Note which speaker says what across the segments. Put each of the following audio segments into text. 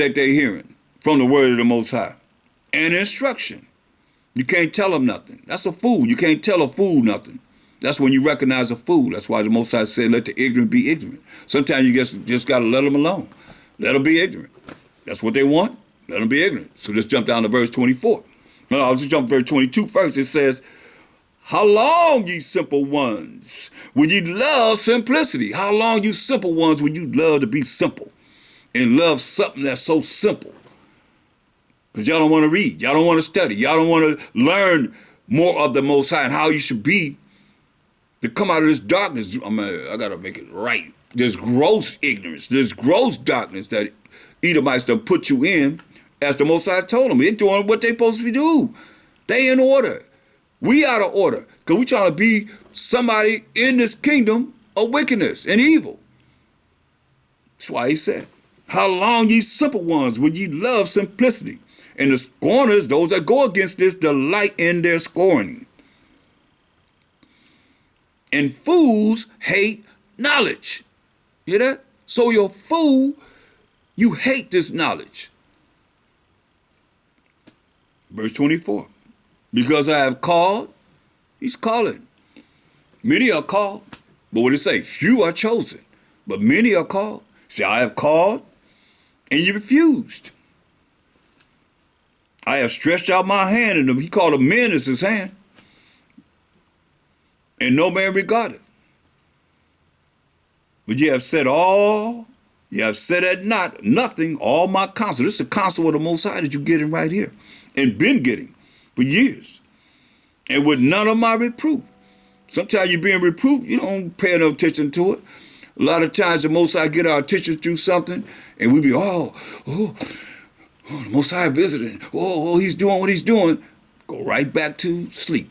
Speaker 1: that they're hearing from the word of the Most High. And instruction. You can't tell them nothing. That's a fool. You can't tell a fool nothing. That's when you recognize a fool. That's why the Most High said, let the ignorant be ignorant. Sometimes you just got to let them alone. Let them be ignorant. That's what they want. Let them be ignorant. So let's jump down to verse 24. No, I'll just jump to verse 22 first. It says, how long, ye simple ones, will ye love simplicity? How long, you simple ones, will you love to be simple and love something that's so simple? Because y'all don't want to read. Y'all don't want to study. Y'all don't want to learn more of the Most High and how you should be to come out of this darkness. I got to make it right. This gross ignorance, this gross darkness that Edomites done put you in, as the Most High told them. They're doing what they're supposed to do. They in order. We out of order because we trying to be somebody in this kingdom of wickedness and evil. That's why he said, how long, ye simple ones, will ye love simplicity? And the scorners, those that go against this, delight in their scorning. And fools hate knowledge. Hear that? So you're a fool, you hate this knowledge. Verse 24. Because I have called, he's calling. Many are called, but what did it say? Few are chosen, but many are called. See, I have called, and you refused. I have stretched out my hand, and he called them men as his hand, and no man regarded. But you have said at nothing, all my counsel. This is the counsel of the Most High that you're getting right here, and been getting for years, and with none of my reproof. Sometimes you're being reproved, you don't pay no attention to it. A lot of times the Most High get our attention through something, and we be, the Most High visiting. He's doing what he's doing. Go right back to sleep.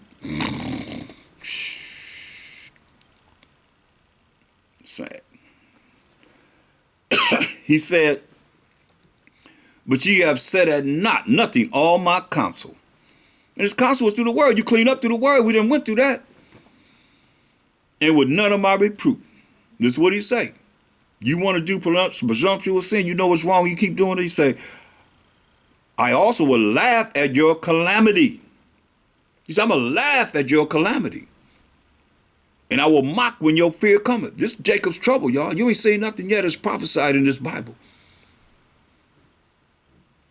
Speaker 1: Sad. He said, but ye have said at nothing all my counsel. And his counsel was through the word. You clean up through the word. We done went through that. And with none of my reproof. This is what he say. You want to do presumptuous sin, you know what's wrong, you keep doing it. He say, I also will laugh at your calamity. He said, I'm going to laugh at your calamity. And I will mock when your fear cometh. This is Jacob's trouble, y'all. You ain't saying nothing yet. It's prophesied in this Bible.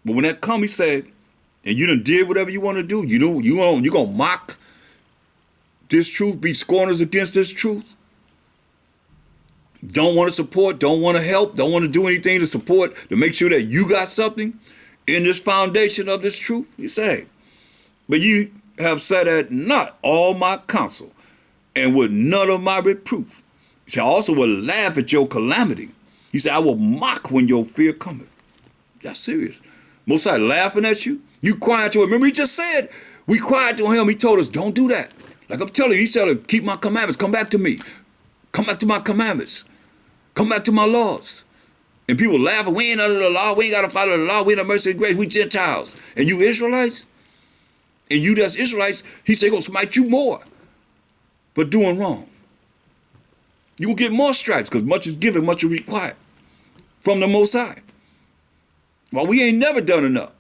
Speaker 1: But when that come, he said, and you done did whatever you want to do, you going to mock this truth, be scorners against this truth. Don't want to support, don't want to help, don't want to do anything to support, to make sure that you got something in this foundation of this truth. He said, but you have said at not all my counsel, and with none of my reproof. He said, I also will laugh at your calamity. He said, I will mock when your fear cometh. That's serious. Most High laughing at you. You quiet to him. Remember, he just said, we quiet to him. He told us, don't do that. Like I'm telling you, he said, keep my commandments. Come back to me. Come back to my commandments. Come back to my laws. And people laughing, we ain't under the law. We ain't got to follow the law. We ain't the mercy and grace. We Gentiles. And you Israelites? And you that's Israelites, he said, going to smite you more for doing wrong. You will get more stripes because much is given, much is required from the Most High. Well, we ain't never done enough.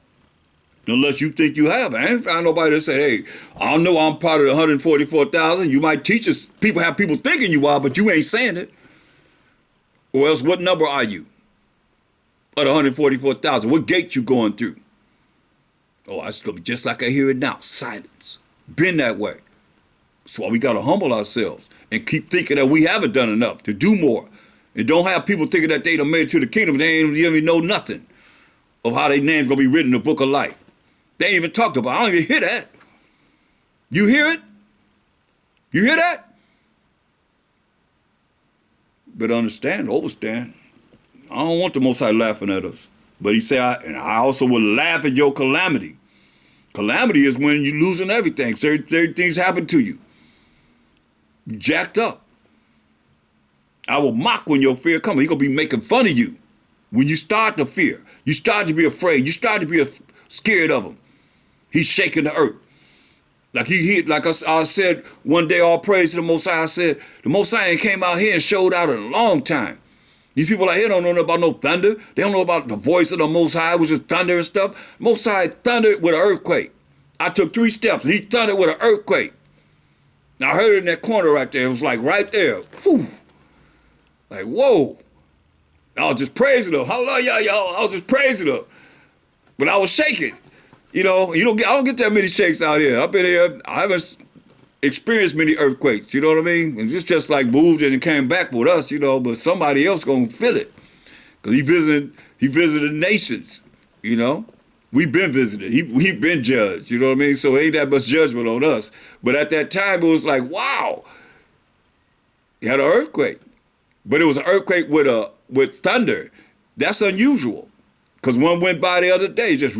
Speaker 1: Unless you think you have. I ain't found nobody that said, hey, I know I'm part of the 144,000. You might teach us. People have people thinking you are, but you ain't saying it. Or else what number are you? Of the 144,000. What gate you going through? Oh, it's going to be just like I hear it now. Silence. Been that way. That's why we got to humble ourselves and keep thinking that we haven't done enough to do more. And don't have people thinking that they done made it to the kingdom. They ain't even know nothing of how their name's going to be written in the book of life. They ain't even talked about it. I don't even hear that. You hear it? You hear that? But understand, overstand. I don't want the Most High laughing at us. But he said, and I also will laugh at your calamity. Calamity is when you're losing everything. Certain things happen to you. You jacked up. I will mock when your fear comes. He's going to be making fun of you. When you start to fear, you start to be afraid, you start to be scared of him. He's shaking the earth. Like I said one day, all praise to the Most High. I said, the Most High ain't came out here and showed out in a long time. These people out here don't know about no thunder. They don't know about the voice of the Most High, which is thunder and stuff. Most High thundered with an earthquake. I took 3 steps and he thundered with an earthquake. I heard it in that corner right there. It was like right there. Whew. Like, whoa. I was just praising him. Hallelujah, y'all. I was just praising him. But I was shaking. I don't get that many shakes out here. I've been here. I haven't experienced many earthquakes. You know what I mean? And it's just like moved and came back with us, but somebody else gonna feel it. Because he visited nations, We've been visited. We've been judged, you know what I mean? So ain't that much judgment on us. But at that time, it was like, wow. He had an earthquake. But it was an earthquake with thunder. That's unusual. Because one went by the other day, just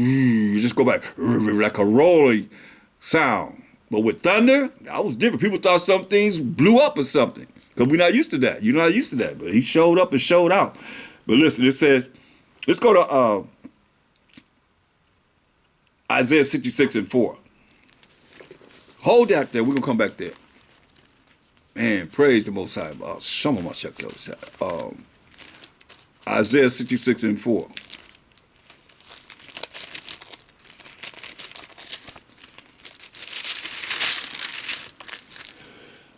Speaker 1: go back like a rolling sound. But with thunder, that was different. People thought some things blew up or something. Because we're not used to that. You're not used to that. But he showed up and showed out. But listen, it says, let's go to Isaiah 66:4. Hold that there. We're going to come back there. Man, praise the Most High. Some of my check Isaiah 66:4.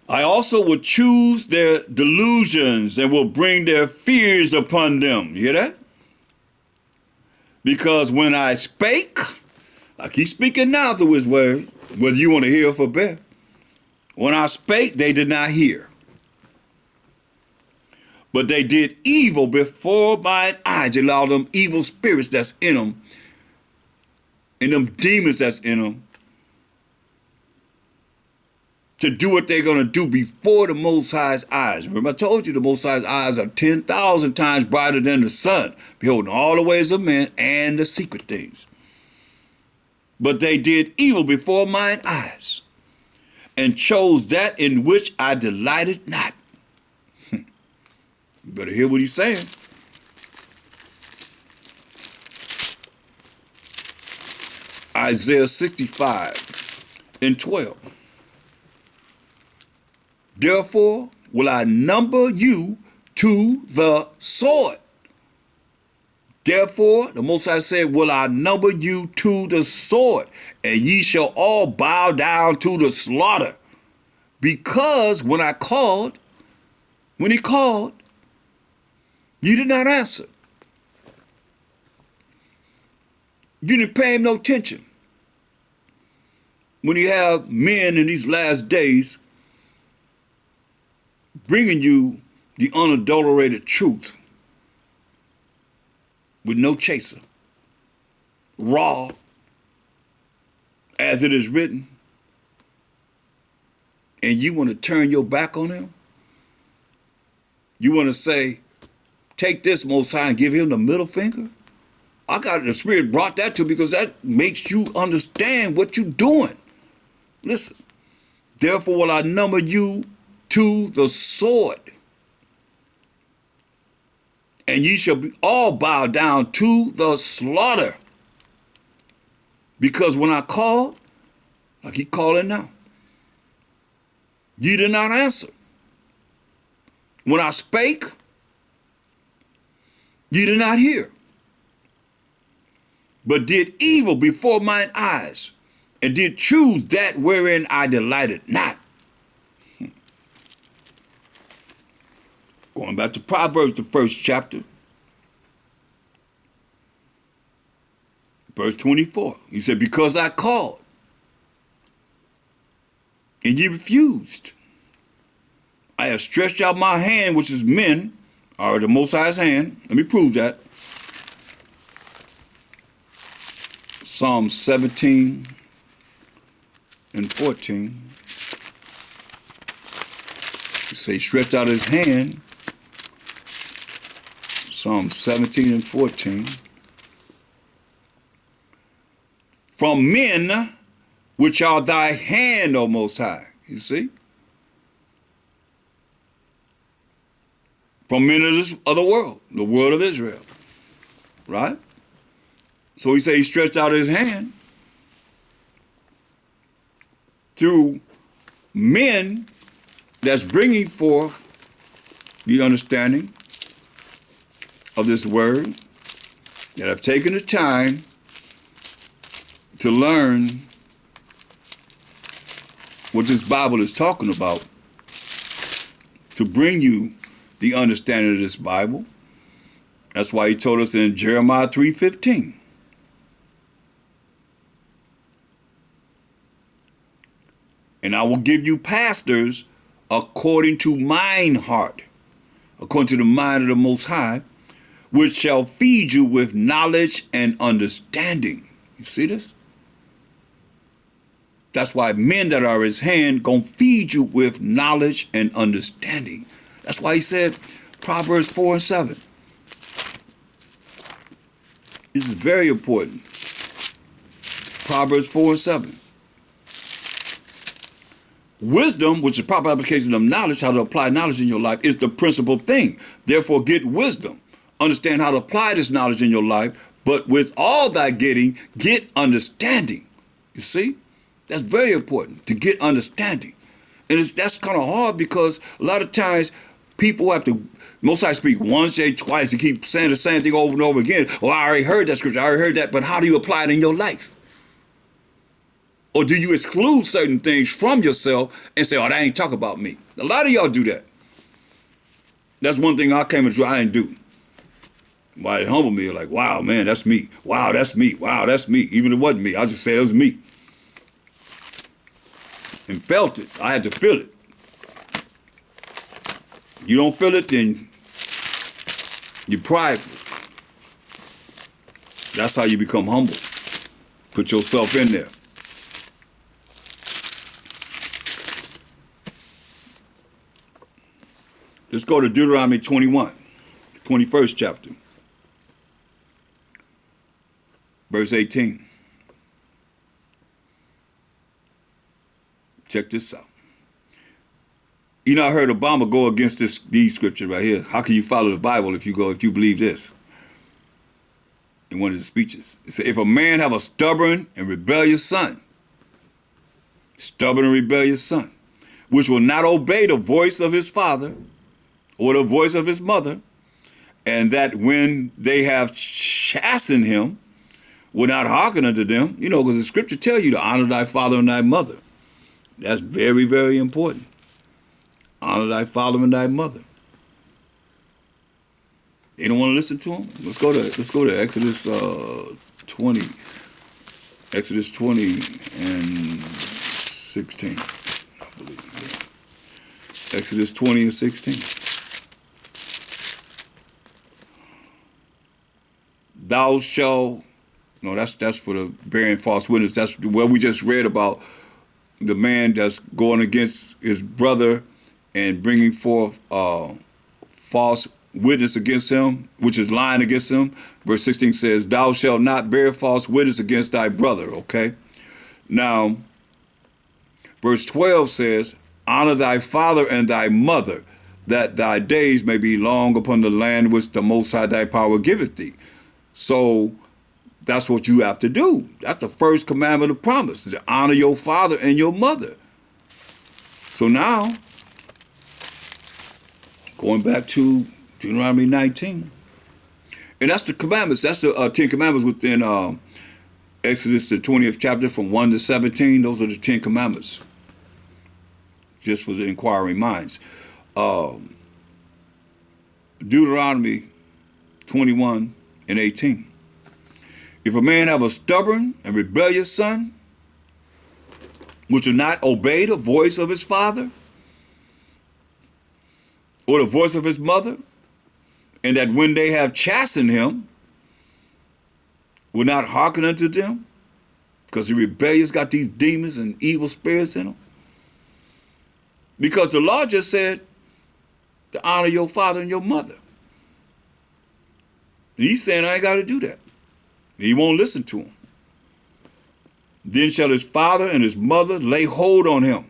Speaker 1: I also will choose their delusions and will bring their fears upon them. You hear that? Because when I spake, like he's speaking now through his word, whether you want to hear or forbear. When I spake, they did not hear. But they did evil before mine eyes. They allowed them evil spirits that's in them, and them demons that's in them, to do what they're going to do before the Most High's eyes. Remember, I told you the Most High's eyes are 10,000 times brighter than the sun, beholding all the ways of men and the secret things. But they did evil before mine eyes, and chose that in which I delighted not. You better hear what he's saying. Isaiah 65:12. Therefore will I number you to the sword. Therefore, the Most High said, will I number you to the sword, and ye shall all bow down to the slaughter. Because when he called, you did not answer. You didn't pay him no attention. When you have men in these last days bringing you the unadulterated truth with no chaser, raw, as it is written, and you want to turn your back on him? You want to say, take this, Most High, and give him the middle finger? I got the Spirit brought that to me because that makes you understand what you're doing. Listen, therefore will I number you to the sword, and ye shall be all bow down to the slaughter. Because when I called, like he calling now, ye did not answer. When I spake, ye did not hear, but did evil before mine eyes, and did choose that wherein I delighted not. Going back to Proverbs, the 1st chapter, verse 24. He said, because I called, and ye refused. I have stretched out my hand, which is men, or the Most High's hand. Let me prove that. Psalm 17:14. He say, stretch out his hand. Psalm 17:14. From men which are thy hand, O Most High. You see? From men of the world of Israel. Right? So he said he stretched out his hand to men that's bringing forth the understanding of this word, that have taken the time to learn what this Bible is talking about, to bring you the understanding of this Bible. That's why he told us in Jeremiah 3:15. And I will give you pastors according to mine heart, according to the mind of the Most High, which shall feed you with knowledge and understanding. You see this? That's why men that are his hand gonna feed you with knowledge and understanding. That's why he said Proverbs 4:7. This is very important. Proverbs 4:7. Wisdom, which is proper application of knowledge, how to apply knowledge in your life, is the principal thing. Therefore, get wisdom. Understand how to apply this knowledge in your life, but with all thy getting, get understanding. You see? That's very important, to get understanding. And that's kind of hard because a lot of times people have to, most I speak once, say twice, to keep saying the same thing over and over again. Oh, I already heard that scripture, I already heard that, but how do you apply it in your life? Or do you exclude certain things from yourself and say, oh, that ain't talk about me? A lot of y'all do that. That's one thing I came into, I didn't do. Why it humbled me, like, wow, man, that's me. Wow, that's me. Wow, that's me. Even if it wasn't me, I just said it was me. And felt it. I had to feel it. You don't feel it, then you're prideful. That's how you become humble. Put yourself in there. Let's go to Deuteronomy 21, 21st chapter, verse 18. Check this out. You know, I heard Obama go against these scriptures right here. How can you follow the Bible if you believe this? In one of his speeches. It said, if a man have a stubborn and rebellious son, which will not obey the voice of his father or the voice of his mother, and that when they have chastened him, will not hearken unto them, you know, because the scripture tell you to honor thy father and thy mother. That's very, very important. Honor thy father and thy mother. They don't want to listen to him? Let's go to Exodus 20. Exodus 20 and 16. I believe. Yeah. Exodus 20 and 16. Thou shalt, no, that's for the bearing false witness. That's what we just read about, the man that's going against his brother and bringing forth false witness against him, which is lying against him. Verse 16 says, thou shalt not bear false witness against thy brother, okay? Now, verse 12 says, honor thy father and thy mother, that thy days may be long upon the land which the Most High thy power giveth thee. So that's what you have to do. That's the first commandment of promise, is to honor your father and your mother. So now, going back to Deuteronomy 19. And that's the commandments. That's the 10 commandments within Exodus, the 20th chapter, from 1 to 17. Those are the 10 commandments. Just for the inquiring minds. Deuteronomy 21 and 18. If a man have a stubborn and rebellious son, which will not obey the voice of his father or the voice of his mother, and that when they have chastened him, will not hearken unto them, because the rebellious got these demons and evil spirits in them. Because the law just said to honor your father and your mother. And he's saying, I ain't got to do that. And he won't listen to him. Then shall his father and his mother lay hold on him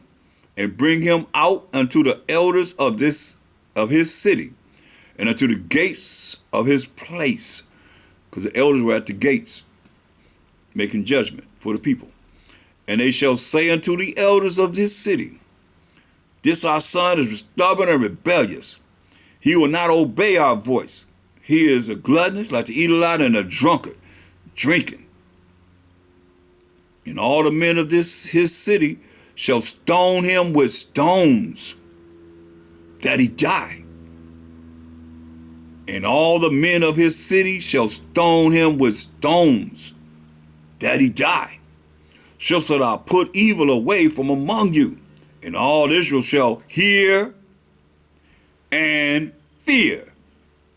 Speaker 1: and bring him out unto the elders of his city and unto the gates of his place. Because the elders were at the gates making judgment for the people. And they shall say unto the elders of this city, this our son is stubborn and rebellious. He will not obey our voice. He is a gluttonous, like to eat a lot, and a drunkard, drinking. And all the men of his city shall stone him with stones, that he die. And all the men of his city shall stone him with stones, that he die. So shalt thou put evil away from among you, and all Israel shall hear and fear.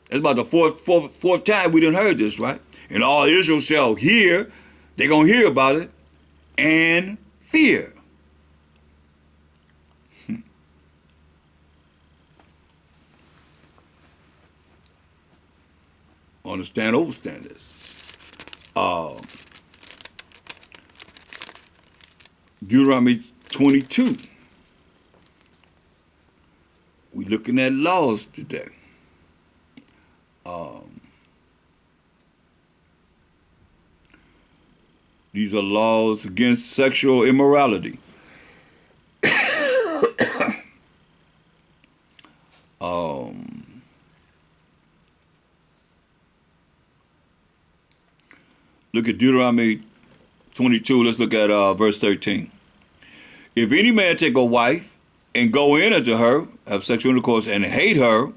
Speaker 1: That's about the fourth time we done heard this, right? And all Israel shall hear, they're going to hear about it, and fear. Understand, overstand this. Deuteronomy 22. We're looking at laws today. These are laws against sexual immorality. Look at Deuteronomy 22. Let's look at verse 13. If any man take a wife and go in unto her, have sexual intercourse, and hate her,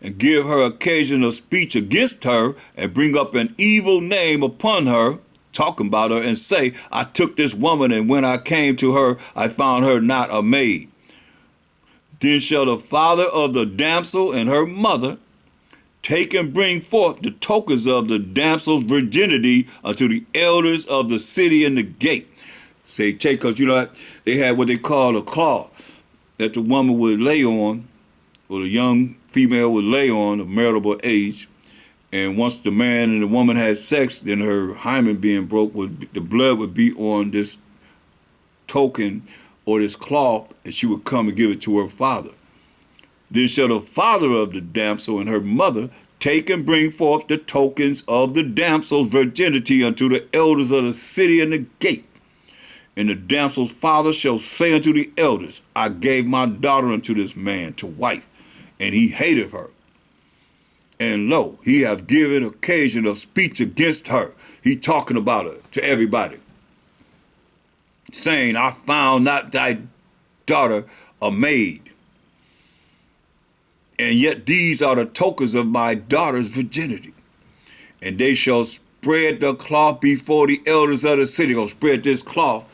Speaker 1: and give her occasion of speech against her, and bring up an evil name upon her, talking about her, and say, I took this woman, and when I came to her, I found her not a maid. Then shall the father of the damsel and her mother take and bring forth the tokens of the damsel's virginity unto the elders of the city and the gate. Say take, because you know they had what they call a cloth that the woman would lay on, or the young female would lay on of marital age. And once the man and the woman had sex, then her hymen being broke, the blood would be on this token or this cloth, and she would come and give it to her father. Then shall the father of the damsel and her mother take and bring forth the tokens of the damsel's virginity unto the elders of the city and the gate. And the damsel's father shall say unto the elders, I gave my daughter unto this man to wife, and he hated her. And lo, he hath given occasion of speech against her. He talking about her to everybody, saying, I found not thy daughter a maid. And yet these are the tokens of my daughter's virginity. And they shall spread the cloth before the elders of the city. Gonna spread this cloth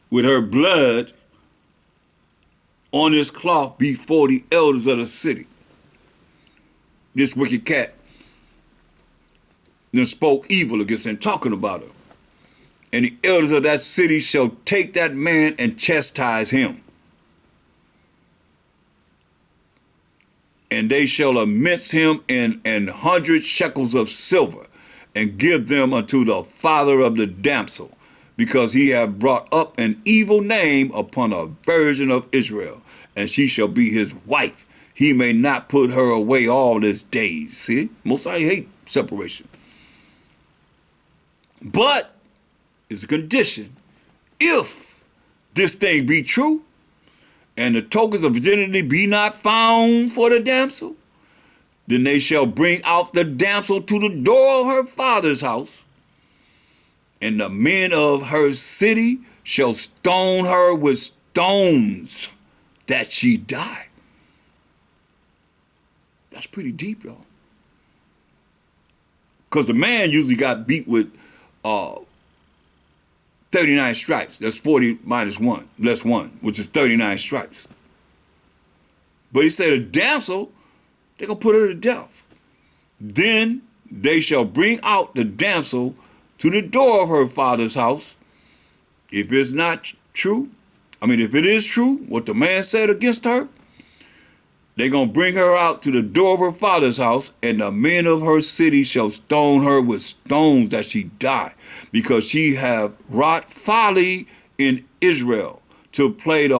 Speaker 1: with her blood on this cloth before the elders of the city. This wicked cat then spoke evil against him, talking about her. And the elders of that city shall take that man and chastise him. And they shall immense him in 100 shekels of silver, and give them unto the father of the damsel, because he hath brought up an evil name upon a virgin of Israel, and she shall be his wife. He may not put her away all his days. See, most I hate separation. But it's a condition. If this thing be true, and the tokens of virginity be not found for the damsel, then they shall bring out the damsel to the door of her father's house, and the men of her city shall stone her with stones, that she die. That's pretty deep, y'all. Because the man usually got beat with 39 stripes. That's 40 minus 1, less 1, which is 39 stripes. But he said a damsel, they're going to put her to death. Then they shall bring out the damsel to the door of her father's house. If it's not true, if it is true, what the man said against her, they're going to bring her out to the door of her father's house, and the men of her city shall stone her with stones, that she die, because she have wrought folly in Israel, to play the